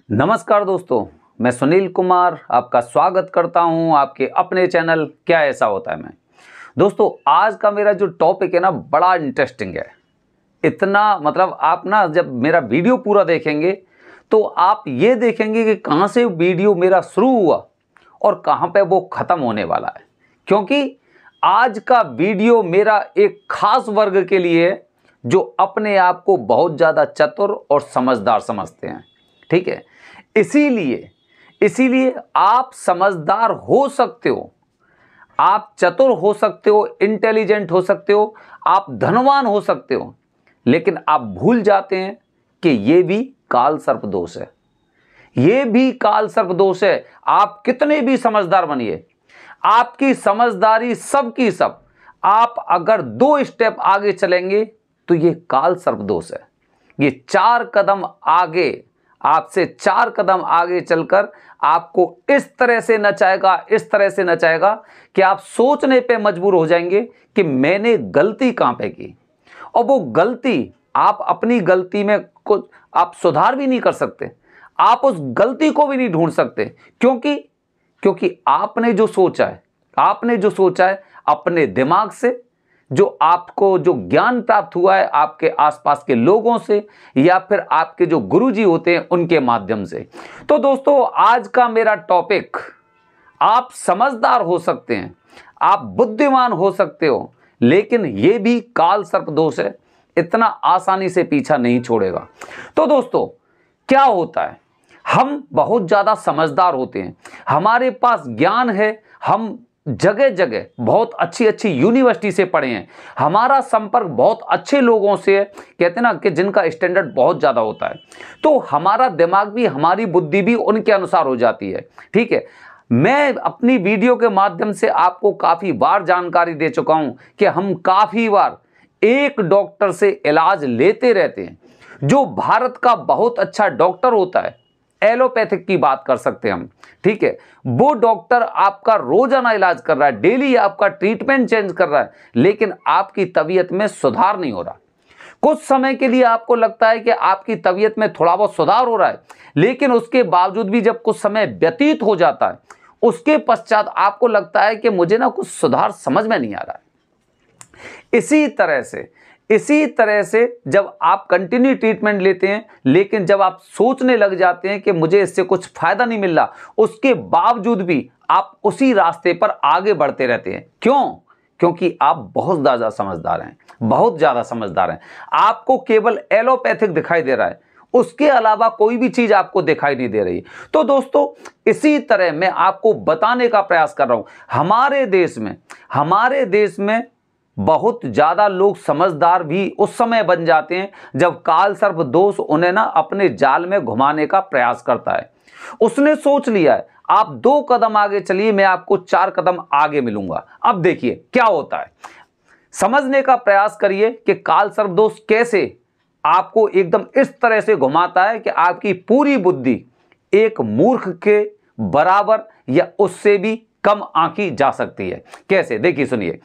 नमस्कार दोस्तों, मैं सुनील कुमार आपका स्वागत करता हूं आपके अपने चैनल क्या ऐसा होता है में। दोस्तों, आज का मेरा जो टॉपिक है ना, बड़ा इंटरेस्टिंग है। इतना मतलब आप ना जब मेरा वीडियो पूरा देखेंगे तो आप ये देखेंगे कि कहां से वीडियो मेरा शुरू हुआ और कहां पे वो ख़त्म होने वाला है। क्योंकि आज का वीडियो मेरा एक खास वर्ग के लिए है जो अपने आप को बहुत ज़्यादा चतुर और समझदार समझते हैं। ठीक है, इसीलिए आप समझदार हो सकते हो, आप चतुर हो सकते हो, इंटेलिजेंट हो सकते हो, आप धनवान हो सकते हो, लेकिन आप भूल जाते हैं कि ये भी काल सर्प दोष है। ये भी काल सर्प दोष है। आप कितने भी समझदार बनिए, आपकी समझदारी सबकी सब, आप अगर 2 स्टेप आगे चलेंगे तो ये काल सर्प दोष है। ये 4 कदम आगे, आपसे 4 कदम आगे चलकर आपको इस तरह से नचाएगा कि आप सोचने पे मजबूर हो जाएंगे कि मैंने गलती कहां पे की। और वो गलती, आप अपनी गलती में कुछ आप सुधार भी नहीं कर सकते, आप उस गलती को भी नहीं ढूंढ सकते। क्योंकि आपने जो सोचा है अपने दिमाग से, जो आपको जो ज्ञान प्राप्त हुआ है आपके आसपास के लोगों से या फिर आपके जो गुरुजी होते हैं उनके माध्यम से। तो दोस्तों, आज का मेरा टॉपिक, आप समझदार हो सकते हैं, आप बुद्धिमान हो सकते हो, लेकिन यह भी काल सर्प दोष है, इतना आसानी से पीछा नहीं छोड़ेगा। तो दोस्तों, क्या होता है, हम बहुत ज्यादा समझदार होते हैं, हमारे पास ज्ञान है, हम जगह जगह बहुत अच्छी यूनिवर्सिटी से पढ़े हैं, हमारा संपर्क बहुत अच्छे लोगों से है, कहते हैं ना कि जिनका स्टैंडर्ड बहुत ज़्यादा होता है, तो हमारा दिमाग भी, हमारी बुद्धि भी उनके अनुसार हो जाती है। ठीक है, मैं अपनी वीडियो के माध्यम से आपको काफ़ी बार जानकारी दे चुका हूं कि हम काफ़ी बार एक डॉक्टर से इलाज लेते रहते हैं, जो भारत का बहुत अच्छा डॉक्टर होता है, एलोपैथिक की बात कर सकते हैं हम। ठीक है, वो डॉक्टर आपका रोजाना इलाज कर रहा है, डेली आपका ट्रीटमेंट चेंज कर रहा है, लेकिन आपकी तबीयत में सुधार नहीं हो रहा। कुछ समय के लिए आपको लगता है कि आपकी तबीयत में थोड़ा बहुत सुधार हो रहा है, लेकिन उसके बावजूद भी जब कुछ समय व्यतीत हो जाता है, उसके पश्चात आपको लगता है कि मुझे ना कुछ सुधार समझ में नहीं आ रहा है। इसी तरह से जब आप कंटिन्यू ट्रीटमेंट लेते हैं, लेकिन जब आप सोचने लग जाते हैं कि मुझे इससे कुछ फायदा नहीं मिल रहा, उसके बावजूद भी आप उसी रास्ते पर आगे बढ़ते रहते हैं। क्योंकि आप बहुत ज़्यादा समझदार हैं। आपको केवल एलोपैथिक दिखाई दे रहा है, उसके अलावा कोई भी चीज आपको दिखाई नहीं दे रही। तो दोस्तों, इसी तरह मैं आपको बताने का प्रयास कर रहा हूं, हमारे देश में बहुत ज्यादा लोग समझदार भी उस समय बन जाते हैं जब काल सर्प दोष उन्हें ना अपने जाल में घुमाने का प्रयास करता है। उसने सोच लिया है आप 2 कदम आगे चलिए, मैं आपको 4 कदम आगे मिलूंगा। अब देखिए क्या होता है, समझने का प्रयास करिए कि काल सर्प दोष कैसे आपको एकदम इस तरह से घुमाता है कि आपकी पूरी बुद्धि एक मूर्ख के बराबर या उससे भी कम आंकी जा सकती है। कैसे, देखिए सुनिए।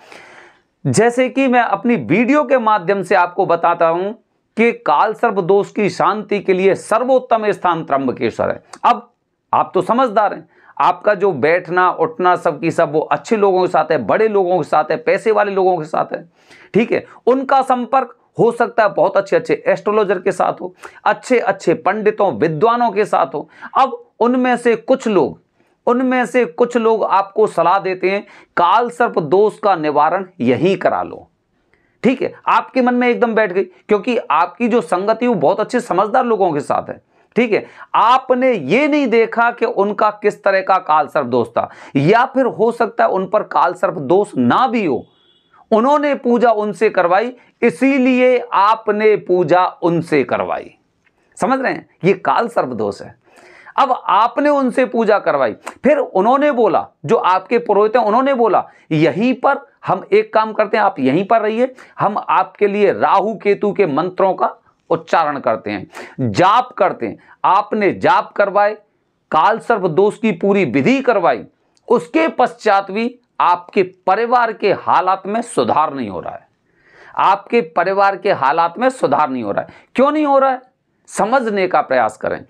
जैसे कि मैं अपनी वीडियो के माध्यम से आपको बताता हूं कि काल सर्प दोष की शांति के लिए सर्वोत्तम स्थान त्र्यंबकेश्वर है। अब आप तो समझदार हैं, आपका जो बैठना उठना सबकी सब वो अच्छे लोगों के साथ है, बड़े लोगों के साथ है, पैसे वाले लोगों के साथ है। ठीक है, उनका संपर्क हो सकता है बहुत अच्छे एस्ट्रोलॉजर के साथ हो, अच्छे पंडितों विद्वानों के साथ हो। अब उनमें से कुछ लोग आपको सलाह देते हैं काल सर्प दोष का निवारण यही करा लो। ठीक है, आपके मन में एकदम बैठ गई, क्योंकि आपकी जो संगति वो बहुत अच्छे समझदार लोगों के साथ है। ठीक है, आपने ये नहीं देखा कि उनका किस तरह का काल सर्प दोष था, या फिर हो सकता है उन पर काल सर्प दोष ना भी हो, उन्होंने पूजा उनसे करवाई, इसीलिए आपने पूजा उनसे करवाई। समझ रहे हैं, ये काल सर्प दोष है। अब आपने उनसे पूजा करवाई, फिर उन्होंने बोला, जो आपके पुरोहित हैं उन्होंने बोला यहीं पर हम एक काम करते हैं, आप यहीं पर रहिए, हम आपके लिए राहु केतु के मंत्रों का उच्चारण करते हैं, जाप करते हैं। आपने जाप करवाए, काल सर्प दोष की पूरी विधि करवाई, उसके पश्चात भी आपके परिवार के हालात में सुधार नहीं हो रहा है। क्यों नहीं हो रहा है? समझने का प्रयास करें।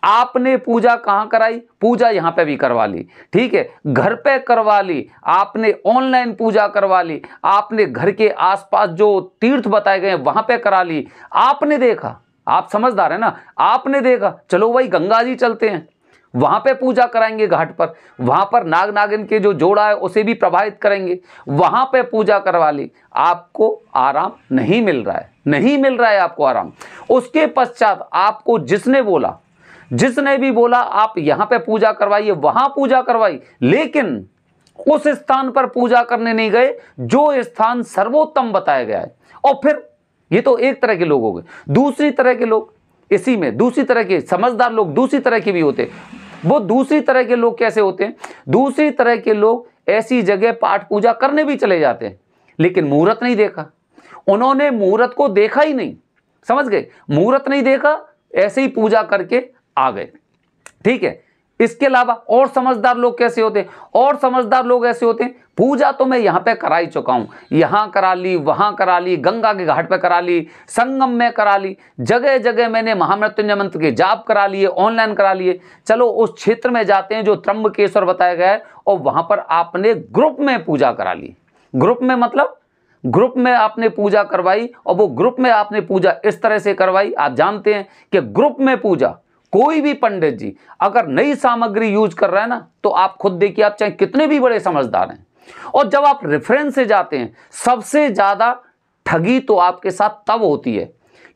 आपने पूजा कहाँ कराई? पूजा यहाँ पे भी करवा ली, ठीक है, घर पे करवा ली, आपने ऑनलाइन पूजा करवा ली, आपने घर के आसपास जो तीर्थ बताए गए वहां पे करा ली, आपने देखा, आप समझदार है ना, आपने देखा, चलो भाई गंगा जी चलते हैं, वहां पे पूजा कराएंगे घाट पर, वहां पर नाग नागिन के जो जोड़ा है उसे भी प्रभावित करेंगे, वहां पे पूजा करवा ली, आपको आराम नहीं मिल रहा है, नहीं मिल रहा है आपको आराम। उसके पश्चात आपको जिसने भी बोला आप यहां पे पूजा करवाइए, वहां पूजा करवाई, लेकिन उस स्थान पर पूजा करने नहीं गए जो स्थान सर्वोत्तम बताया गया है। और फिर ये तो एक तरह के लोग हो गए, दूसरी तरह के लोग, इसी में दूसरी तरह के समझदार लोग दूसरी तरह के भी होते हैं। वो दूसरी तरह के लोग कैसे होते हैं? दूसरी तरह के लोग ऐसी जगह पाठ पूजा करने भी चले जाते हैं, लेकिन मुहूर्त नहीं देखा, उन्होंने मुहूर्त को देखा ही नहीं, समझ गए, मुहूर्त नहीं देखा, ऐसे ही पूजा करके आ गए, ठीक है। इसके अलावा और समझदार लोग कैसे होते हैं? और समझदार लोग ऐसे होते हैं, पूजा तो मैं यहां पे करा ही चुका हूं, यहां करा ली, वहां करा ली, गंगा के घाट पे करा ली, संगम में करा ली, जगह जगह मैंने महामृत्युंजय मंत्र के जाप करा लिए, ऑनलाइन करा लिए। चलो उस क्षेत्र में जाते हैं जो त्र्यंबकेश्वर बताया गया है, और वहां पर आपने ग्रुप में पूजा करा ली। ग्रुप में मतलब ग्रुप में आपने पूजा करवाई, और वो ग्रुप में आपने पूजा इस तरह से करवाई। आप जानते हैं कि ग्रुप में पूजा, कोई भी पंडित जी अगर नई सामग्री यूज कर रहा है ना, तो आप खुद देखिए, आप चाहे कितने भी बड़े समझदार हैं, और जब आप रेफरेंस से जाते हैं, सबसे ज्यादा ठगी तो आपके साथ तब होती है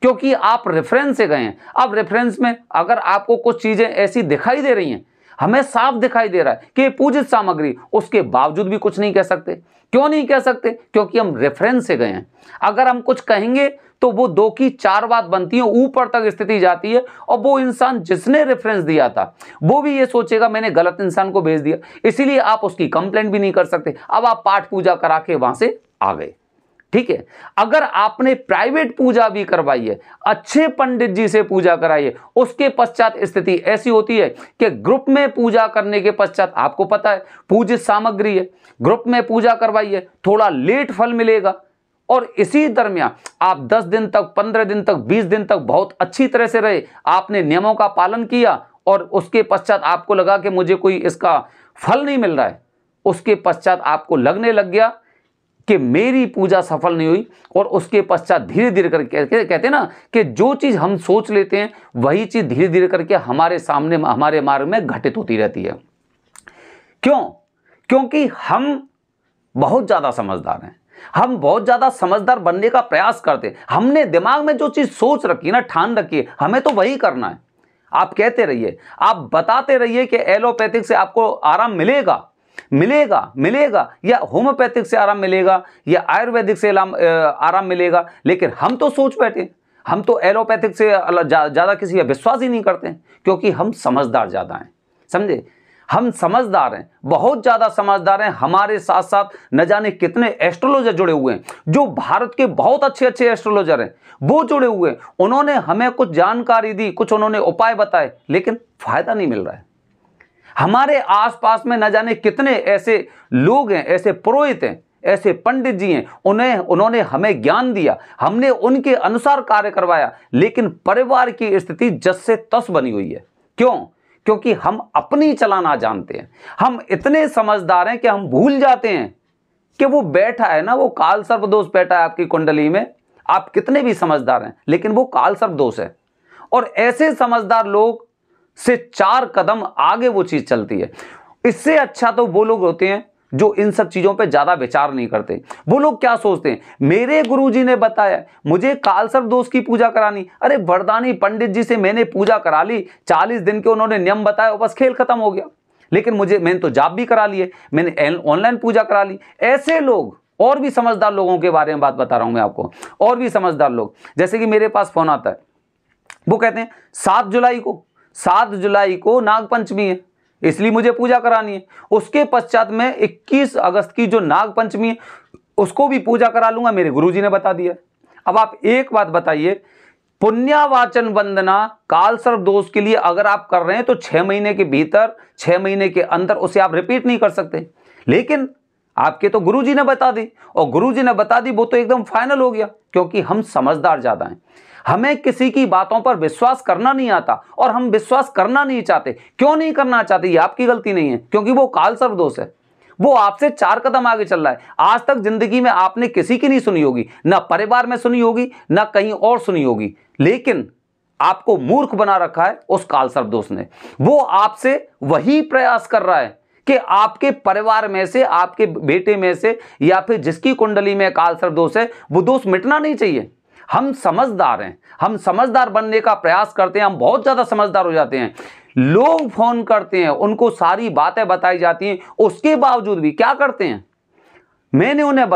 क्योंकि आप रेफरेंस से गए हैं। अब रेफरेंस में अगर आपको कुछ चीजें ऐसी दिखाई दे रही हैं, हमें साफ दिखाई दे रहा है कि पूजित सामग्री, उसके बावजूद भी कुछ नहीं कह सकते। क्यों नहीं कह सकते? क्योंकि हम रेफरेंस से गए हैं। अगर हम कुछ कहेंगे तो वो 2 की 4 बात बनती है, ऊपर तक स्थिति जाती है, और वो इंसान जिसने रेफरेंस दिया था वो भी ये सोचेगा मैंने गलत इंसान को भेज दिया, इसीलिए आप उसकी कंप्लेंट भी नहीं कर सकते। अब आप पाठ पूजा करा के वहां से आ गए, ठीक है। अगर आपने प्राइवेट पूजा भी करवाई है, अच्छे पंडित जी से पूजा कराई है, उसके पश्चात स्थिति ऐसी होती है कि ग्रुप में पूजा करने के पश्चात, आपको पता है पूजित सामग्री है, ग्रुप में पूजा करवाई है, थोड़ा लेट फल मिलेगा, और इसी दरमियान आप 10 दिन तक, 15 दिन तक, 20 दिन तक बहुत अच्छी तरह से रहे, आपने नियमों का पालन किया, और उसके पश्चात आपको लगा कि मुझे कोई इसका फल नहीं मिल रहा है, उसके पश्चात आपको लगने लग गया कि मेरी पूजा सफल नहीं हुई, और उसके पश्चात धीरे धीरे करके, कहते हैं ना कि जो चीज हम सोच लेते हैं वही चीज धीरे धीरे करके हमारे सामने, हमारे मार्ग में घटित होती रहती है। क्यों? क्योंकि हम बहुत ज्यादा समझदार हैं, हम बहुत ज्यादा समझदार बनने का प्रयास करते हैं। हमने दिमाग में जो चीज सोच रखी ना, ठान रखी है, हमें तो वही करना है। आप कहते रहिए, आप बताते रहिए कि एलोपैथिक से आपको आराम मिलेगा, या होम्योपैथिक से आराम मिलेगा, या आयुर्वेदिक से आराम मिलेगा, लेकिन हम तो सोच बैठे, हम तो एलोपैथिक से ज्यादा किसी का विश्वास ही नहीं करते, क्योंकि हम समझदार ज्यादा हैं, समझे, हम समझदार हैं, बहुत ज्यादा समझदार हैं। हमारे साथ साथ न जाने कितने एस्ट्रोलॉजर जुड़े हुए हैं, जो भारत के बहुत अच्छे अच्छे एस्ट्रोलॉजर हैं, वो जुड़े हुए हैं। उन्होंने हमें कुछ जानकारी दी, कुछ उन्होंने उपाय बताए, लेकिन फायदा नहीं मिल रहा है। हमारे आसपास में न जाने कितने ऐसे लोग हैं, ऐसे पुरोहित हैं, ऐसे पंडित जी हैं, उन्होंने हमें ज्ञान दिया, हमने उनके अनुसार कार्य करवाया, लेकिन परिवार की स्थिति जस से तस बनी हुई है। क्यों? क्योंकि हम अपनी चलाना जानते हैं। हम इतने समझदार हैं कि हम भूल जाते हैं कि वो बैठा है ना, वो काल सर्प दोष बैठा है आपकी कुंडली में। आप कितने भी समझदार हैं, लेकिन वो काल सर्प दोष है, और ऐसे समझदार लोग से 4 कदम आगे वो चीज चलती है। इससे अच्छा तो वो लोग होते हैं जो इन सब चीजों पे ज्यादा विचार नहीं करते। वो लोग क्या सोचते हैं, मेरे गुरुजी ने बताया मुझे कालसर्प दोष की पूजा करानी, अरे वरदानी पंडित जी से मैंने पूजा करा ली, 40 दिन के उन्होंने नियम बताया, बस खेल खत्म हो गया। लेकिन मैंने तो जाप भी करा लिए, मैंने ऑनलाइन पूजा करा ली। ऐसे लोग, और भी समझदार लोगों के बारे में बात बता रहा हूं मैं आपको, और भी समझदार लोग, जैसे कि मेरे पास फोन आता है, वो कहते हैं 7 जुलाई को नाग पंचमी है, इसलिए मुझे पूजा करानी है। उसके पश्चात में 21 अगस्त की जो नाग पंचमी है उसको भी पूजा करा लूंगा, मेरे गुरुजी ने बता दिया। अब आप एक बात बताइए, पुण्यावाचन वंदना कालसर्प दोष के लिए अगर आप कर रहे हैं तो 6 महीने के भीतर, 6 महीने के अंदर उसे आप रिपीट नहीं कर सकते, लेकिन आपके तो गुरुजी ने बता दी, और गुरुजी ने बता दी वो तो एकदम फाइनल हो गया, क्योंकि हम समझदार ज्यादा हैं। हमें किसी की बातों पर विश्वास करना नहीं आता और हम विश्वास करना नहीं चाहते। क्यों नहीं करना चाहते? ये आपकी गलती नहीं है, क्योंकि वो काल सर्प दोष है। वो आपसे 4 कदम आगे चल रहा है। आज तक जिंदगी में आपने किसी की नहीं सुनी होगी, ना परिवार में सुनी होगी, ना कहीं और सुनी होगी, लेकिन आपको मूर्ख बना रखा है उस काल सर्प दोष ने। वो आपसे वही प्रयास कर रहा है कि आपके परिवार में से, आपके बेटे में से, या फिर जिसकी कुंडली में काल सर्प दोष है, वो दोष मिटना नहीं चाहिए। हम समझदार हैं, हम समझदार बनने का प्रयास करते हैं, हम बहुत ज्यादा समझदार हो जाते हैं। लोग फोन करते हैं, उनको सारी बातें बताई जाती हैं, उसके बावजूद भी क्या करते हैं? मैंने उन्हें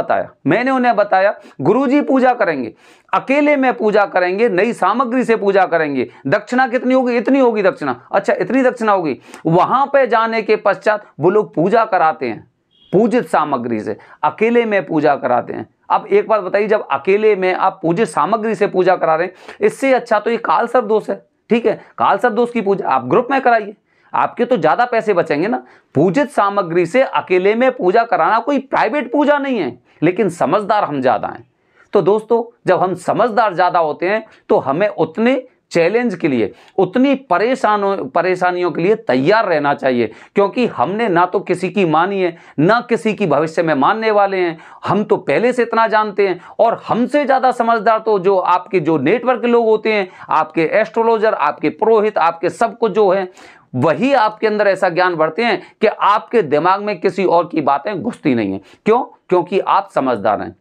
बताया गुरुजी पूजा करेंगे, अकेले में पूजा करेंगे, नई सामग्री से पूजा करेंगे, दक्षिणा कितनी होगी? इतनी होगी दक्षिणा। अच्छा, इतनी दक्षिणा होगी। वहां पे जाने के पश्चात वो लोग पूजा कराते हैं पूजित सामग्री से, अकेले में पूजा कराते हैं। अब एक बात बताइए, जब अकेले में आप पूजित सामग्री से पूजा करा रहे हैं, इससे अच्छा तो ये काल सर्प दोष है। ठीक है, काल सर्प दोष की पूजा आप ग्रुप में कराइए, आपके तो ज्यादा पैसे बचेंगे ना। पूजित सामग्री से अकेले में पूजा कराना कोई प्राइवेट पूजा नहीं है, लेकिन समझदार हम ज्यादा हैं। तो दोस्तों, जब हम समझदार ज्यादा होते हैं तो हमें उतने चैलेंज के लिए, उतनी परेशानियों के लिए तैयार रहना चाहिए, क्योंकि हमने ना तो किसी की मानी है, ना किसी की भविष्य में मानने वाले हैं। हम तो पहले से इतना जानते हैं, और हमसे ज्यादा समझदार तो जो आपके जो नेटवर्क के लोग होते हैं, आपके एस्ट्रोलॉजर, आपके पुरोहित, आपके सब कुछ जो है, वही आपके अंदर ऐसा ज्ञान भरते हैं कि आपके दिमाग में किसी और की बातें घुसती नहीं है। क्यों? क्योंकि आप समझदार हैं।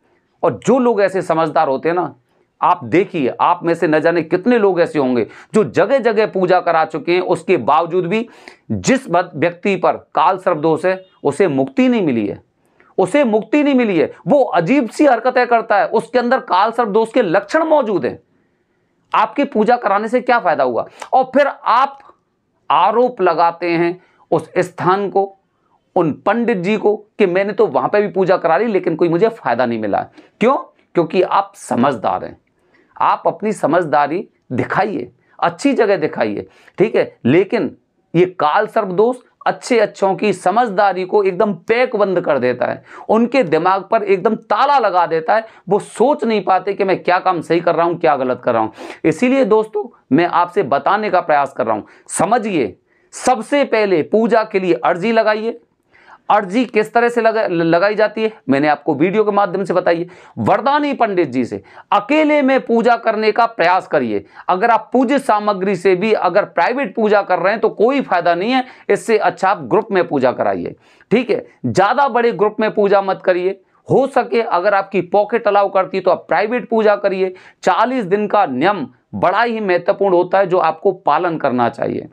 और जो लोग ऐसे समझदार होते हैं ना, आप देखिए, आप में से न जाने कितने लोग ऐसे होंगे जो जगह जगह पूजा करा चुके हैं, उसके बावजूद भी जिस व्यक्ति पर काल सर्प दोष है उसे मुक्ति नहीं मिली है, उसे मुक्ति नहीं मिली है। वो अजीब सी हरकतें करता है, उसके अंदर काल सर्प दोष के लक्षण मौजूद हैं। आपकी पूजा कराने से क्या फायदा हुआ? और फिर आप आरोप लगाते हैं उस स्थान को, उन पंडित जी को, कि मैंने तो वहां पे भी पूजा करा ली लेकिन कोई मुझे फायदा नहीं मिला। क्यों? क्योंकि आप समझदार हैं। आप अपनी समझदारी दिखाइए, अच्छी जगह दिखाइए, ठीक है, लेकिन ये काल सर्प दोष अच्छों की समझदारी को एकदम पैक बंद कर देता है, उनके दिमाग पर एकदम ताला लगा देता है। वो सोच नहीं पाते कि मैं क्या काम सही कर रहा हूं, क्या गलत कर रहा हूं। इसीलिए दोस्तों, मैं आपसे बताने का प्रयास कर रहा हूं, समझिए। सबसे पहले पूजा के लिए अर्जी लगाइए। अर्जी किस तरह से लगाई जाती है, मैंने आपको वीडियो के माध्यम से बताई है। वरदानी पंडित जी से अकेले में पूजा करने का प्रयास करिए। अगर आप पूजित सामग्री से भी अगर प्राइवेट पूजा कर रहे हैं तो कोई फायदा नहीं है, इससे अच्छा आप ग्रुप में पूजा कराइए। ठीक है, ज्यादा बड़े ग्रुप में पूजा मत करिए। हो सके अगर आपकी पॉकेट अलाउ करती है तो आप प्राइवेट पूजा करिए। 40 दिन का नियम बड़ा ही महत्वपूर्ण होता है जो आपको पालन करना चाहिए।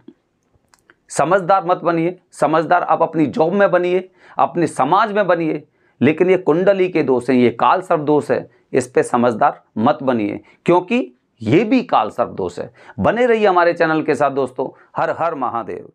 समझदार मत बनिए, समझदार आप अपनी जॉब में बनिए, अपने समाज में बनिए, लेकिन ये कुंडली के दोष हैं, ये काल सर्प दोष है, इस पे समझदार मत बनिए, क्योंकि ये भी काल सर्प दोष है। बने रहिए हमारे चैनल के साथ दोस्तों। हर हर महादेव।